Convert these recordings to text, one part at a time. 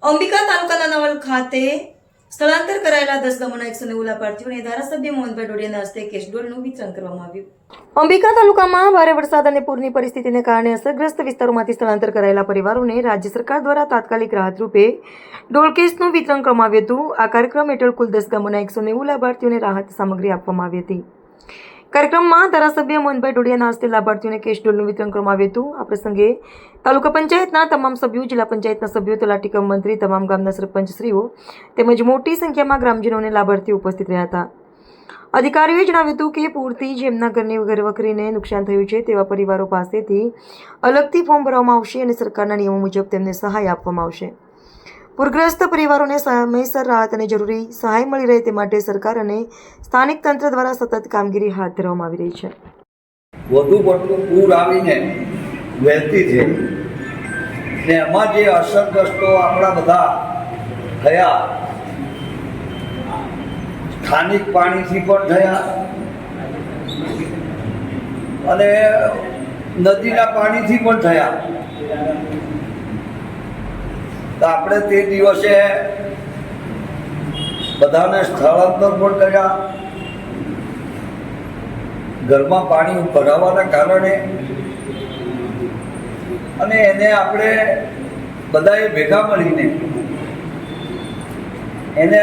અંબિકા તાલુકાના નવલ ખાતે સ્થળાંતર કરાયેલા 10 ગામોના 190 લાભાર્થીઓને ધારાસભ્ય મોહનભાઈ ડોડિયાના હસ્તે કેશડોલનું વિતરણ કરવામાં આવ્યું। અંબિકા તાલુકામાં ભારે વરસાદ અને પૂરની પરિસ્થિતિને કારણે અસરગ્રસ્ત વિસ્તારોમાંથી સ્થળાંતર કરાયેલા પરિવારોને રાજ્ય સરકાર દ્વારા તાત્કાલિક રાહત રૂપે ડોલકેશનું વિતરણ કરવામાં આવ્યું હતું। આ કાર્યક્રમ હેઠળ કુલ 10 ગામોના 190 લાભાર્થીઓને રાહત સામગ્રી આપવામાં આવી હતી। કાર્યક્રમમાં ધારાસભ્ય મોહનભાઈ ડોડિયાના હસ્તે લાભાર્થીઓને કેશડોલનું વિતરણ કરવામાં આવ્યું હતું। આ પ્રસંગે તાલુકા પંચાયતના તમામ સભ્યો, જિલ્લા પંચાયતના સભ્યો, તલાટી કમ મંત્રી, તમામ ગામના સરપંચશ્રીઓ તેમજ મોટી સંખ્યામાં ગ્રામજનો અને લાભાર્થીઓ ઉપસ્થિત રહ્યા હતા। અધિકારીઓએ જણાવ્યું હતું કે પૂરથી જેમના ઘરની ઘરવખરીને નુકસાન થયું છે તેવા પરિવારો પાસેથી અલગથી ફોર્મ ભરવામાં આવશે અને સરકારના નિયમો મુજબ તેમને સહાય આપવામાં આવશે। પૂરગ્રસ્ત પરિવારોને સમયસર રાહત અને જરૂરી સહાય મળી રહે તે માટે સરકાર અને સ્થાનિક તંત્ર દ્વારા સતત કામગીરી હાથ ધરવામાં આવી રહી છે। વધુ પડતું પૂર આવીને વહેતી છે ને એમાં જે અસરગ્રસ્તો આપણા બધા થયા, સ્થાનિક પાણીથી પણ થયા અને નદીના પાણીથી પણ થયા। તો આપણે તે દિવસે બધાને સ્થળાંતર પણ કર્યા। ઘરમાં પાણી ભરાવાના કારણે અને એને આપણે બધાએ ભેગા મળીને એને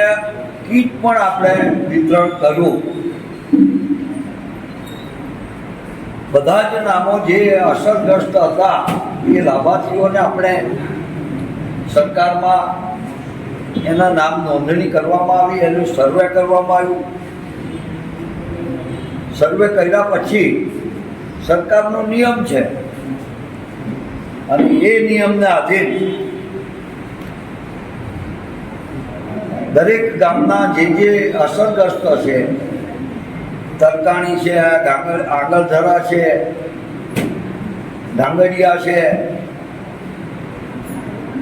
કીટ પણ આપણે વિતરણ કર્યું। બધા જ નામો જે અસરગ્રસ્ત હતા એ લાભાર્થીઓને આપણે સરકારમાં એના નામ નોંધણી કરવામાં આવી, એનું સર્વે કરવામાં આવ્યું। સર્વે કર્યા પછી સરકારનો નિયમ છે અને એ નિયમને આધીન દરેક ગામના જે અસરગ્રસ્ત છે, તરકાણી છે, આગળધરા છે, ધાંગડિયા છે,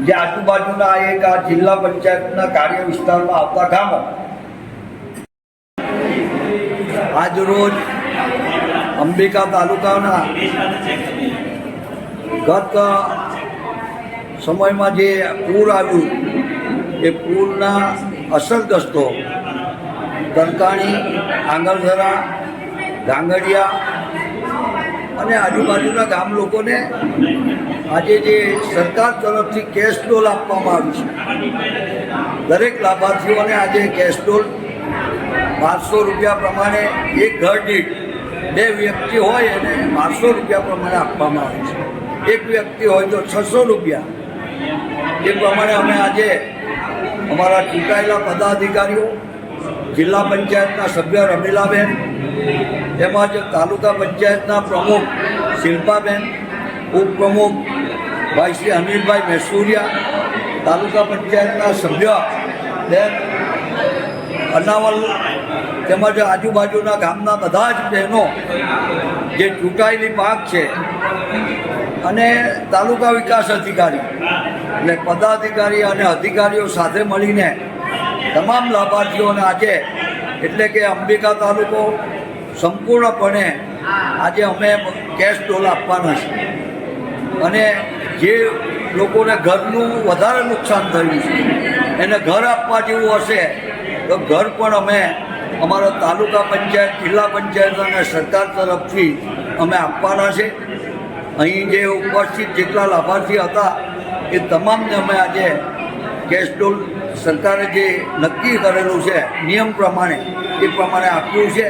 જે આજુબાજુના એક આ જિલ્લા પંચાયતના કાર્ય વિસ્તારમાં આવતા ગામો, આજરોજ અંબિકા તાલુકાના ગત સમયમાં જે પૂર આવ્યું એ પૂરના અસરગ્રસ્તો તરકાણી, આંગળધરા, ધાંગડિયા અને આજુબાજુના ગામ લોકોને આજે જે સરકાર તરફથી કેશ ડોલ આપવામાં આવી છે, દરેક લાભાર્થીઓને આજે કેશ ડોલ 500 રૂપિયા પ્રમાણે એક ઘર દીઠ 2 વ્યક્તિ હોય અને 500 રૂપિયા પ્રમાણે આપવામાં આવે છે। એક વ્યક્તિ હોય તો 600 રૂપિયા। એ પ્રમાણે અમે આજે અમારા ચૂંટાયેલા પદાધિકારીઓ, જિલ્લા પંચાયતના સભ્ય રમીલાબેન, તેમજ તાલુકા પંચાયતના પ્રમુખ શિલ્પાબેન, ઉપપ્રમુખ ભાઈ શ્રી અનિલભાઈ મહેસુરિયા, તાલુકા પંચાયતના સભ્ય બેન અનાવલ તેમજ આજુબાજુના ગામના બધા જ બહેનો જે ચૂંટાયેલી પાંખ છે અને તાલુકા વિકાસ અધિકારી એટલે પદાધિકારી અને અધિકારીઓ સાથે મળીને તમામ લાભાર્થીઓને આજે એટલે કે અંબિકા તાલુકો સંપૂર્ણપણે આજે અમે કેશ ડોલ આપવાના છે અને જે લોકોને ઘરનું વધારે નુકસાન થયું છે એને ઘર આપવા જેવું હશે તો ઘર પણ અમે અમારા તાલુકા પંચાયત, જિલ્લા પંચાયત અને સરકાર તરફથી અમે આપવાના છે। અહીં જે ઉપસ્થિત જેટલા લાભાર્થી હતા એ તમામને અમે આજે કેશ ડોલ સરકારે જે નક્કી કરેલું છે નિયમ પ્રમાણે એ પ્રમાણે આપ્યું છે।